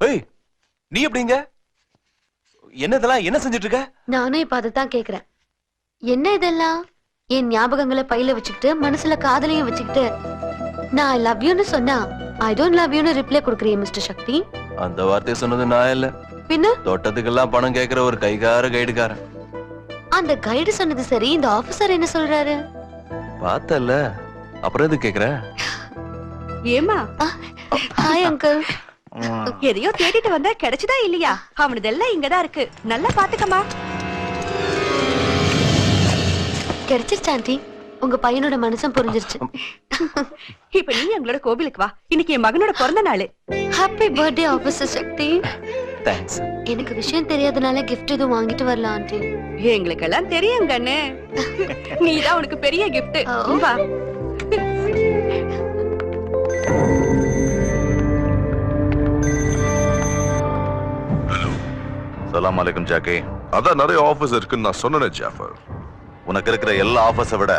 ஏய் நீ எப்படிங்க? என்னதெல்லாம் என்ன செஞ்சிட்டு இருக்க? நானும் இப்ப அதைத்தான் கேக்குறேன். என்ன இதெல்லாம்? என் ஞாபகங்களை பையில வச்சுக்கிட்டு மனசுல காதலையும் வச்சுக்கிட்டு நான் ஐ லவ் யூன்னு சொன்னா ஐ டோன்ட் லவ் யூன்னு ரிப்ளை கொடுக்குறீங்க மிஸ்டர் சக்தி. அந்த வார்த்தையை சொன்னது நான் இல்ல. பின்ன தோட்டத்துக்கெல்லாம் பணம் கேக்குற ஒரு கைகார கைடுக்காரன். அந்த கைடு சொன்னது சரி, இந்த ஆபீசர் என்ன சொல்றாரு? பார்த்தல, அப்புறம் எது கேக்குற? ஏமா? Hi uncle. எதையோ தேடிட்டு வந்தா கிடைச்சதா இல்லையா? அவனதெல்லாம் இங்கதான் இருக்கு, நல்லா பாத்துக்கமா. கிடைச்சிருச்சு ஆண்டி, உங்க பையனோட மனசும் புரிஞ்சிருச்சு. இப்ப நீ எங்களோட கோவிலுக்கு வா, இன்னைக்கு என் மகனோட பிறந்த நாள். ஹாப்பி பர்த்டே ஆபீசர் சக்தி. தேங்க்ஸ். எனக்கு விஷயம் தெரியாதனால gift எதுவும் வாங்கிட்டு வரல ஆண்டி. எங்களுக்கு எல்லாம் தெரியும் கண்ணு, நீதான் உனக்கு பெரிய gift. வா. சலாம் அலைக்கும் ஜாக்கி. அதான் நிறைய ஆபீஸ் இருக்குன்னு நான் சொன்னேன் ஜாஃபர். உனக்கு இருக்கிற எல்லா ஆபீஸை விட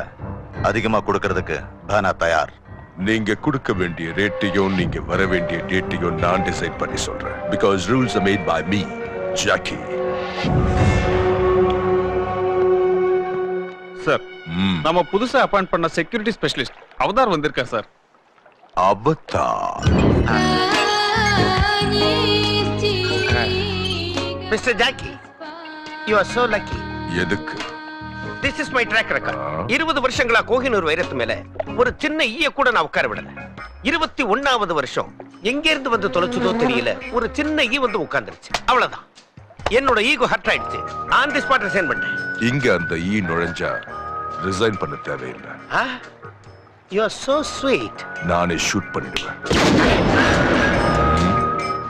அதிகமா கொடுக்கறதுக்கு நான் தயார். நீங்க கொடுக்க வேண்டிய ரேட்டையும் நீங்க வர வேண்டிய டேட்டையும் நான் டிசைட் பண்ணி சொல்றேன். Because rules are made by me, Jackie. Sir, நம்ம புதுசா அப்பாயிண்ட் பண்ண செக்யூரிட்டி ஸ்பெஷலிஸ்ட் அவதார் வந்திருக்கார் சார். Avatar. Mister Jackie, you are so lucky. எதுக்கு? This is my track record. 20 வருஷங்களா கோஹினூர் வைரத்து மேல ஒரு சின்ன ஈய கூட நான் உட்கார விடல. 21வது வருஷம் எங்க இருந்து வந்து தொலைச்சதோ தெரியல, ஒரு சின்ன ஈ வந்து உட்கார்ந்துருச்சு. அவ்வளவுதான். என்னோட ஈகோ ஹர்ட் ஆயிடுச்சு. ஆன் தி ஸ்பாட் ரிசைன் பண்ணேன். இங்க அந்த ஈ நுழைஞ்சா ரிசைன் பண்ண தேவையில்லை. You are so sweet. நானே ஷூட் பண்ணிடுவேன்.